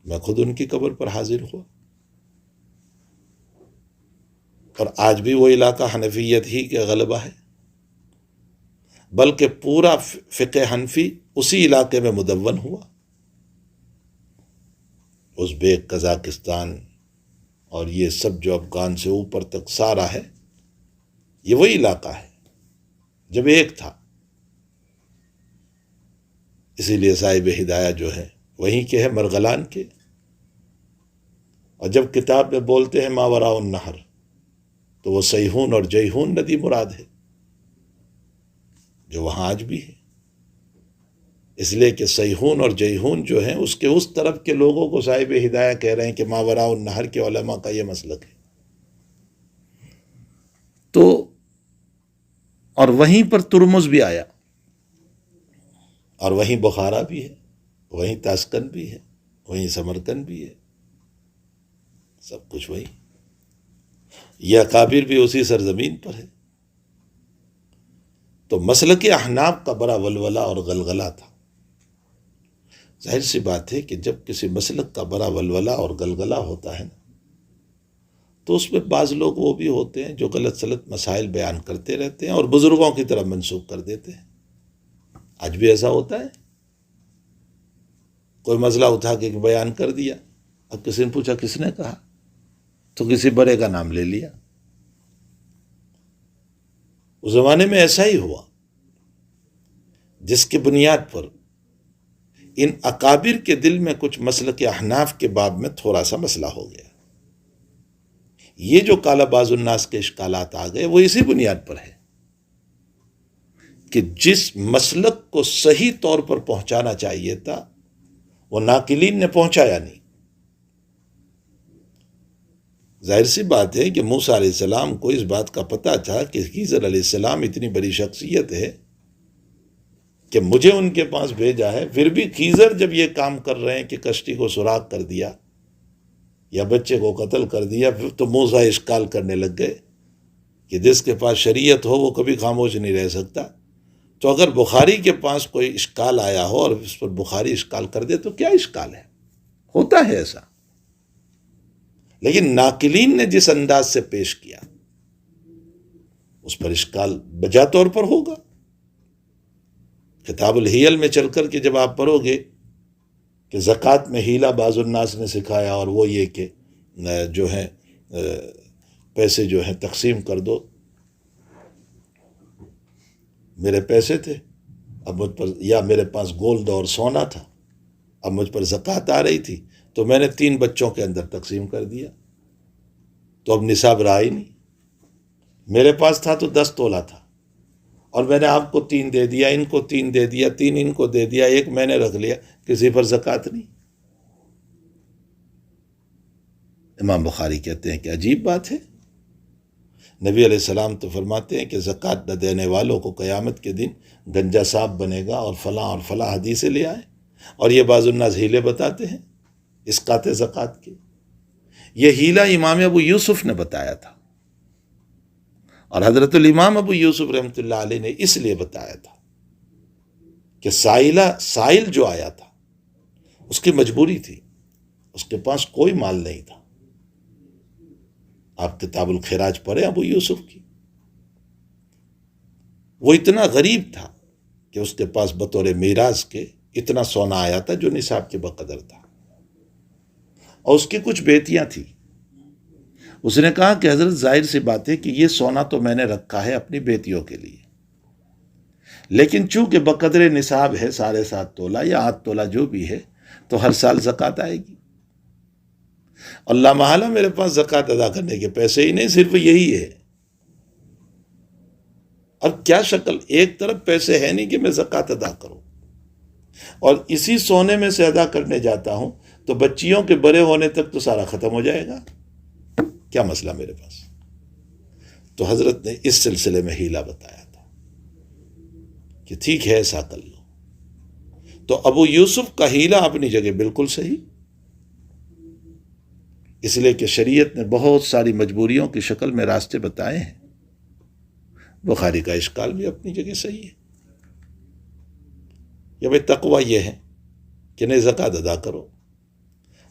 میں خود ان کی قبر پر حاضر ہوا۔ اور آج بھی وہ علاقہ حنفیت ہی کا غلبہ ہے، بلکہ پورا فقہ حنفی اسی علاقے میں مدون ہوا۔ ازبیک، قزاقستان اور یہ سب جو افغان سے اوپر تک سارا ہے، یہ وہی علاقہ ہے جب ایک تھا۔ اسی لیے صاحب ہدایہ جو ہے وہیں کے ہے، مرغلان کے۔ اور جب کتاب میں بولتے ہیں ماوراء النہر تو وہ سیہون اور جیہون ندی مراد ہے، جو وہاں آج بھی ہے۔ اس لیے کہ سیہون اور جیہون جو ہیں اس کے اس طرف کے لوگوں کو صاحب ہدایہ کہہ رہے ہیں کہ ماوراء النہر کے علماء کا یہ مسلک ہے۔ تو اور وہیں پر ترمز بھی آیا، اور وہیں بخارا بھی ہے، وہیں تاشقند بھی ہے، وہیں سمرقند بھی ہے، سب کچھ وہی۔ یہ اکابر بھی اسی سرزمین پر ہے۔ تو مسلک احناف کا بڑا ولولہ اور غلغلہ تھا۔ ظاہر سی بات ہے کہ جب کسی مسلک کا بڑا ولولہ اور غلغلہ ہوتا ہے نا، تو اس میں بعض لوگ وہ بھی ہوتے ہیں جو غلط سلط مسائل بیان کرتے رہتے ہیں اور بزرگوں کی طرف منسوخ کر دیتے ہیں۔ آج بھی ایسا ہوتا ہے، کوئی مسئلہ اٹھا کے بیان کر دیا، اب کسی نے پوچھا کس نے کہا، تو کسی بڑے کا نام لے لیا۔ اس زمانے میں ایسا ہی ہوا، جس کی بنیاد پر ان اکابر کے دل میں کچھ مسلک احناف کے باب میں تھوڑا سا مسئلہ ہو گیا۔ یہ جو کالا باز الناس کے اشکالات آ گئے وہ اسی بنیاد پر ہے کہ جس مسلک کو صحیح طور پر پہنچانا چاہیے تھا وہ ناقلین نے پہنچایا نہیں۔ ظاہر سی بات ہے کہ موسیٰ علیہ السلام کو اس بات کا پتہ تھا کہ خضر علیہ السلام اتنی بڑی شخصیت ہے کہ مجھے ان کے پاس بھیجا ہے، پھر بھی خضر جب یہ کام کر رہے ہیں کہ کشتی کو سوراخ کر دیا یا بچے کو قتل کر دیا، پھر تو موسیٰ اشکال کرنے لگ گئے کہ جس کے پاس شریعت ہو وہ کبھی خاموش نہیں رہ سکتا۔ تو اگر بخاری کے پاس کوئی اشکال آیا ہو اور اس پر بخاری اشکال کر دے تو کیا اشکال ہے؟ ہوتا ہے ایسا۔ لیکن ناقلین نے جس انداز سے پیش کیا اس پر اشکال بجا طور پر ہوگا۔ کتاب الحیل میں چل کر کے جب آپ پڑھو گے کہ زکوٰۃ میں حیلہ بعض الناس نے سکھایا، اور وہ یہ کہ جو ہے پیسے جو ہیں تقسیم کر دو، میرے پیسے تھے اب مجھ پر، یا میرے پاس گولڈ اور سونا تھا، اب مجھ پر زکوٰۃ آ رہی تھی تو میں نے 3 بچوں کے اندر تقسیم کر دیا، تو اب نصاب رہا ہی نہیں۔ میرے پاس تھا تو 10 تولہ تھا، اور میں نے آپ کو 3 دے دیا، ان کو 3 دے دیا، 3 ان کو دے دیا، 1 میں نے رکھ لیا، کسی پر زکوٰۃ نہیں۔ امام بخاری کہتے ہیں کہ عجیب بات ہے، نبی علیہ السلام تو فرماتے ہیں کہ زکوٰۃ نہ دینے والوں کو قیامت کے دن گنجا صاحب بنے گا، اور فلاں حدیثیں لے آئے، اور یہ بعض الناس ہیلے بتاتے ہیں اسقاط زکوٰۃ کے۔ یہ ہیلہ امام ابو یوسف نے بتایا تھا، اور حضرت الامام ابو یوسف رحمۃ اللہ علیہ نے اس لیے بتایا تھا کہ سائل جو آیا تھا اس کی مجبوری تھی، اس کے پاس کوئی مال نہیں تھا۔ آپ کتاب الخراج پڑھیں ابو یوسف کی، وہ اتنا غریب تھا کہ اس کے پاس بطور میراث کے اتنا سونا آیا تھا جو نصاب کے بقدر تھا، اور اس کی کچھ بیٹیاں تھیں اس نے کہا کہ حضرت ظاہر سی بات ہے کہ یہ سونا تو میں نے رکھا ہے اپنی بیٹیوں کے لیے، لیکن چونکہ بقدر نصاب ہے 7.5 تولہ یا 8 تولہ جو بھی ہے، تو ہر سال زکوٰۃ آئے گی۔ اللہ محالہ میرے پاس زکوٰۃ ادا کرنے کے پیسے ہی نہیں، صرف یہی ہے۔ اور کیا شکل، ایک طرف پیسے ہے نہیں کہ میں زکوٰۃ ادا کروں، اور اسی سونے میں سے ادا کرنے جاتا ہوں تو بچیوں کے بڑے ہونے تک تو سارا ختم ہو جائے گا، کیا مسئلہ میرے پاس؟ تو حضرت نے اس سلسلے میں ہیلا بتایا تھا کہ ٹھیک ہے ایسا کر لو۔ تو ابو یوسف کا ہیلا اپنی جگہ بالکل صحیح، اس لیے کہ شریعت نے بہت ساری مجبوریوں کی شکل میں راستے بتائے ہیں۔ بخاری کا اشکال بھی اپنی جگہ صحیح ہے کہ بھئی تقوی یہ ہے کہ نہیں زکوٰۃ ادا کرو۔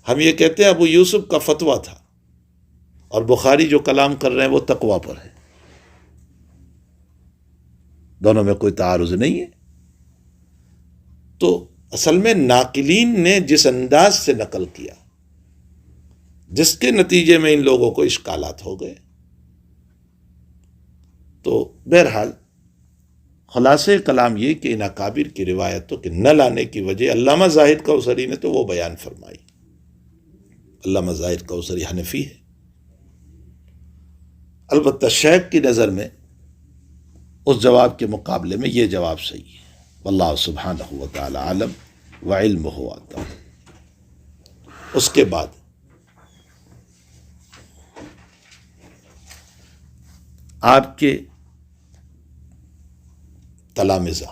ہم یہ کہتے ہیں ابو یوسف کا فتویٰ تھا، اور بخاری جو کلام کر رہے ہیں وہ تقوی پر ہے، دونوں میں کوئی تعارض نہیں ہے۔ تو اصل میں ناقلین نے جس انداز سے نقل کیا، جس کے نتیجے میں ان لوگوں کو اشکالات ہو گئے، تو بہرحال خلاصے کلام یہ کہ ان اکابر کی روایتوں کے نہ لانے کی وجہ علامہ زاہد کوثری نے تو وہ بیان فرمائی۔ علامہ زاہد کوثری حنفی ہے، البتہ شیخ کی نظر میں اس جواب کے مقابلے میں یہ جواب صحیح ہے۔ واللہ سبحانہ و تعالی عالم وعلمہ عطا۔ اس کے بعد آپ کے تلامذہ،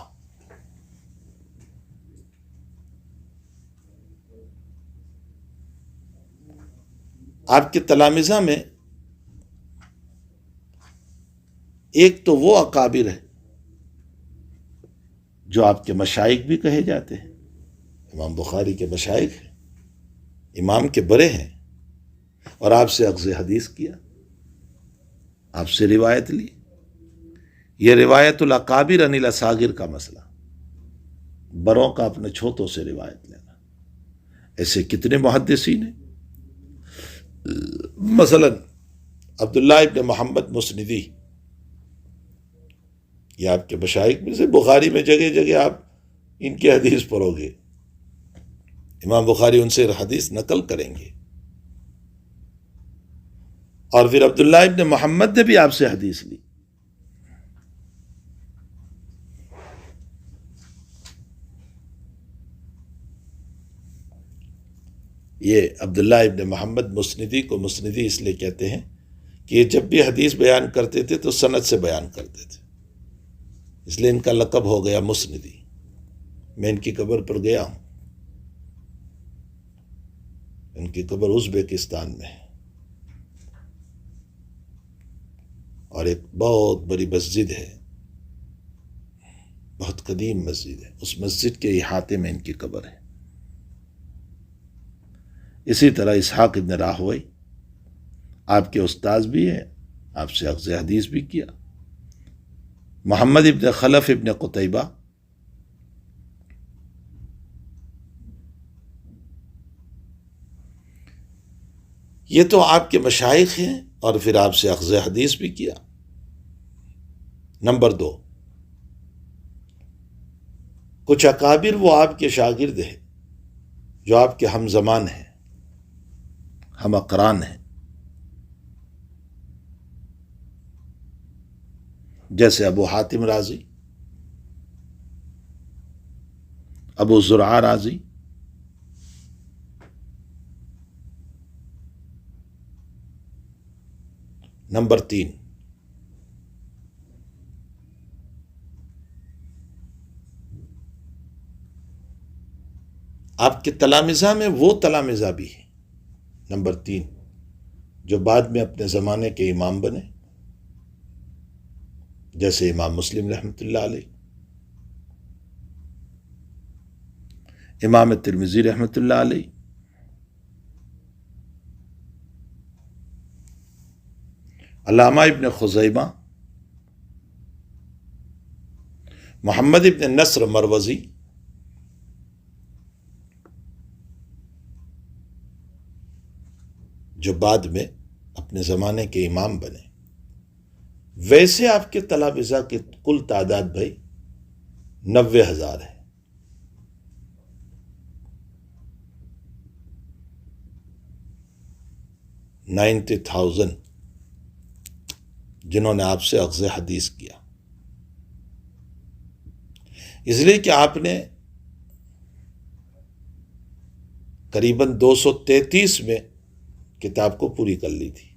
آپ کے تلامذہ میں ایک تو وہ اکابر ہے جو آپ کے مشائخ بھی کہے جاتے ہیں، امام بخاری کے مشائخ ہیں، امام کے بڑے ہیں، اور آپ سے اخذ حدیث کیا، آپ سے روایت لی۔ یہ روایت الاکابر عن الاصاغر کا مسئلہ، بڑوں کا اپنے چھوٹوں سے روایت لینا، ایسے کتنے محدثین ہیں۔ مثلا عبداللہ ابن محمد مسندی، یہ آپ کے مشائخ میں سے، بخاری میں جگہ جگہ آپ ان کی حدیث پڑھو گے، امام بخاری ان سے حدیث نقل کریں گے، اور پھر عبداللہ ابن محمد نے بھی آپ سے حدیث لی۔ یہ عبداللہ ابن محمد مسندی کو مسندی اس لیے کہتے ہیں کہ یہ جب بھی حدیث بیان کرتے تھے تو سند سے بیان کرتے تھے، اس لیے ان کا لقب ہو گیا مسندی۔ میں ان کی قبر پر گیا ہوں، ان کی قبر ازبکستان میں ہے، اور ایک بہت بڑی مسجد ہے، بہت قدیم مسجد ہے، اس مسجد کے احاطے میں ان کی قبر ہے۔ اسی طرح اسحاق ابن راہوی آپ کے استاذ بھی ہیں، آپ سے اخذ حدیث بھی کیا۔ محمد ابن خلف ابن قتیبہ، یہ تو آپ کے مشائخ ہیں، اور پھر آپ سے اخذ حدیث بھی کیا۔ نمبر 2، کچھ اکابر وہ آپ کے شاگرد ہیں جو آپ کے ہم زمان ہیں، ہم اقران ہیں، جیسے ابو حاتم رازی، ابو زرعہ رازی، نمبر 3، آپ کے تلامذہ میں وہ تلامذہ بھی ہیں، نمبر 3، جو بعد میں اپنے زمانے کے امام بنے، جیسے امام مسلم رحمۃ اللہ علیہ، امام ترمذی رحمۃ اللہ علیہ، علامہ ابن خزیمہ، محمد ابن نصر مروزی، جو بعد میں اپنے زمانے کے امام بنے. ویسے آپ کے تلامذہ کی کل تعداد بھائی 90,000 ہے. 90,000 جنہوں نے آپ سے اخذ حدیث کیا. اس لیے کہ آپ نے قریباً 233 میں کتاب کو پوری کر لی تھی.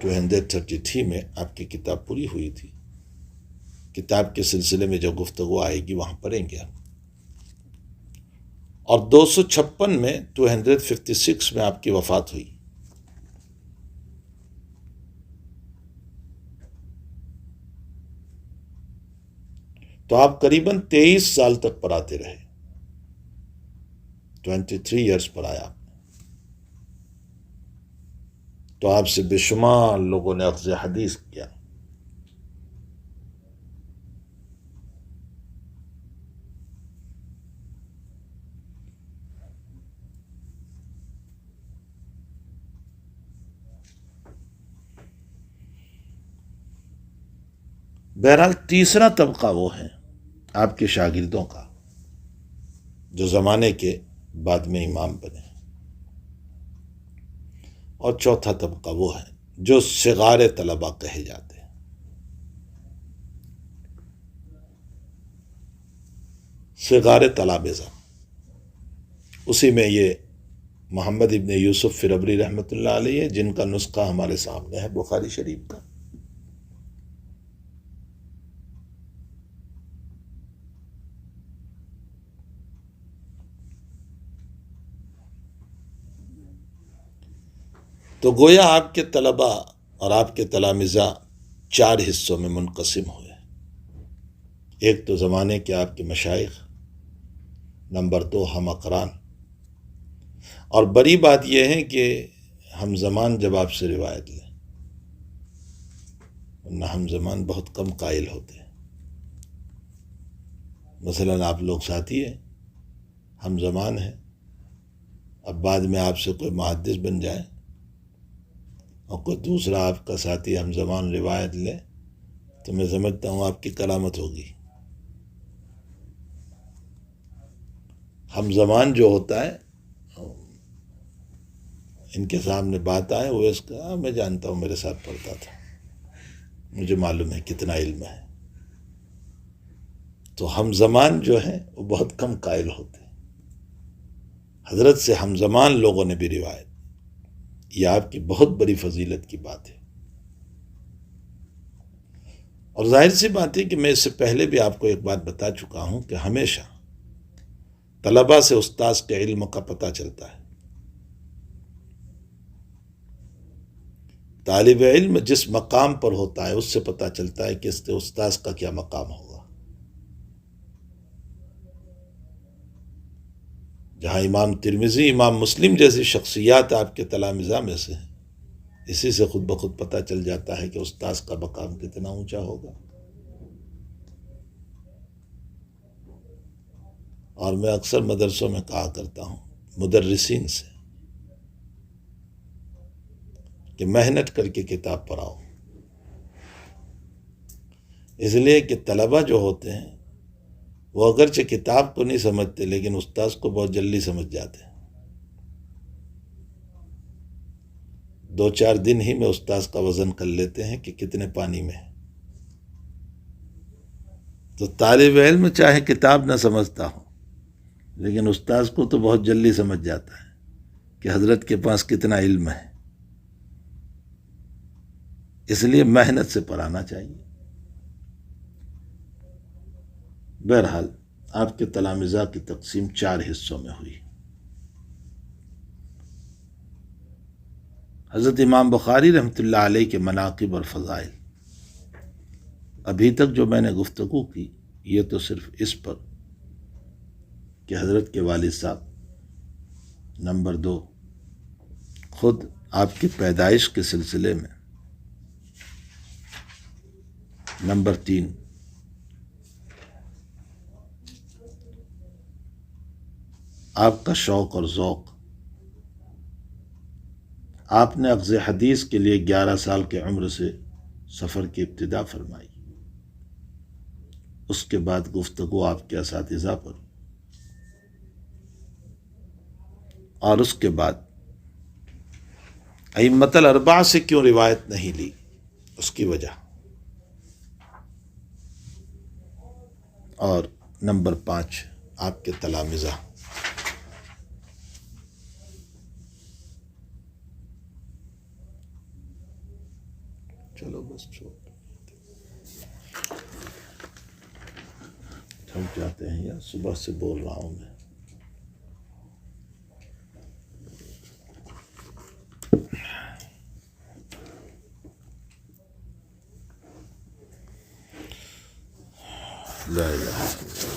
233 میں آپ کی کتاب پوری ہوئی تھی. کتاب کے سلسلے میں جو گفتگو آئے گی وہاں پڑھیں گے ہم. اور 256 میں 256 میں آپ کی وفات ہوئی. تو آپ قریباً 23 سال تک پڑھاتے رہے. 23 ایئرس پڑھایا آپ نے. تو آپ سے بے شمار لوگوں نے اخذ حدیث کیا. بہرحال تیسرا طبقہ وہ ہے آپ کے شاگردوں کا جو زمانے کے بعد میں امام بنے. اور چوتھا طبقہ وہ ہے جو صغار طلبہ کہے جاتے ہیں. صغار تلامذہ، اسی میں یہ محمد ابن یوسف فربری رحمۃ اللہ علیہ ہے، جن کا نسخہ ہمارے سامنے ہے بخاری شریف کا. تو گویا آپ کے طلبہ اور آپ کے تلامذہ 4 حصوں میں منقسم ہوئے. ایک تو زمانے کے آپ کے مشائخ، نمبر 2 ہم اقران، اور بڑی بات یہ ہے کہ ہم زمان جب آپ سے روایت لیں، ورنہ ہم زمان بہت کم قائل ہوتے ہیں. مثلا آپ لوگ ساتھی ہیں، ہم زمان ہیں، اب بعد میں آپ سے کوئی محدث بن جائے اور کوئی دوسرا آپ کا ساتھی ہم زمان روایت لے تو میں سمجھتا ہوں آپ کی کرامت ہوگی. ہم زمان جو ہوتا ہے ان کے سامنے بات آئے، وہ اس کا میں جانتا ہوں، میرے ساتھ پڑھتا تھا، مجھے معلوم ہے کتنا علم ہے. تو ہم زمان جو ہے وہ بہت کم قائل ہوتے ہیں. حضرت سے ہم زمان لوگوں نے بھی روایت، یہ آپ کی بہت بڑی فضیلت کی بات ہے. اور ظاہر سی بات ہے کہ میں اس سے پہلے بھی آپ کو ایک بات بتا چکا ہوں کہ ہمیشہ طلبہ سے استاذ کے علم کا پتہ چلتا ہے. طالب علم جس مقام پر ہوتا ہے اس سے پتہ چلتا ہے کہ اس کے استاذ کا کیا مقام ہوگا. جہاں امام ترمذی، امام مسلم جیسی شخصیات آپ کے تلامذہ میں سے ہیں، اسی سے خود بخود پتہ چل جاتا ہے کہ استاذ کا مقام کتنا اونچا ہوگا. اور میں اکثر مدرسوں میں کہا کرتا ہوں مدرسین سے کہ محنت کر کے کتاب پڑھاؤ، اس لیے کہ طلبہ جو ہوتے ہیں وہ اگرچہ کتاب کو نہیں سمجھتے لیکن استاذ کو بہت جلدی سمجھ جاتے ہیں. 2-4 دن ہی میں استاذ کا وزن کر لیتے ہیں کہ کتنے پانی میں ہے. تو طالب علم چاہے کتاب نہ سمجھتا ہو لیکن استاذ کو تو بہت جلدی سمجھ جاتا ہے کہ حضرت کے پاس کتنا علم ہے. اس لیے محنت سے پڑھانا چاہیے. بہرحال آپ کے تلامذہ کی تقسیم 4 حصوں میں ہوئی. حضرت امام بخاری رحمۃ اللہ علیہ کے مناقب اور فضائل، ابھی تک جو میں نے گفتگو کی یہ تو صرف اس پر کہ حضرت کے والد صاحب، نمبر 2 خود آپ کی پیدائش کے سلسلے میں، نمبر 3 آپ کا شوق اور ذوق، آپ نے اخذ حدیث کے لیے 11 سال کی عمر سے سفر کی ابتدا فرمائی. اس کے بعد گفتگو آپ کے اساتذہ پر، اور اس کے بعد ائمۃ الاربعہ سے کیوں روایت نہیں لی، اس کی وجہ. اور نمبر 5 آپ کے تلامذہ. چلو بس چھوڑ، ہم چاہتے ہیں یار صبح سے بول رہا ہوں میں. لا الہ الا اللہ.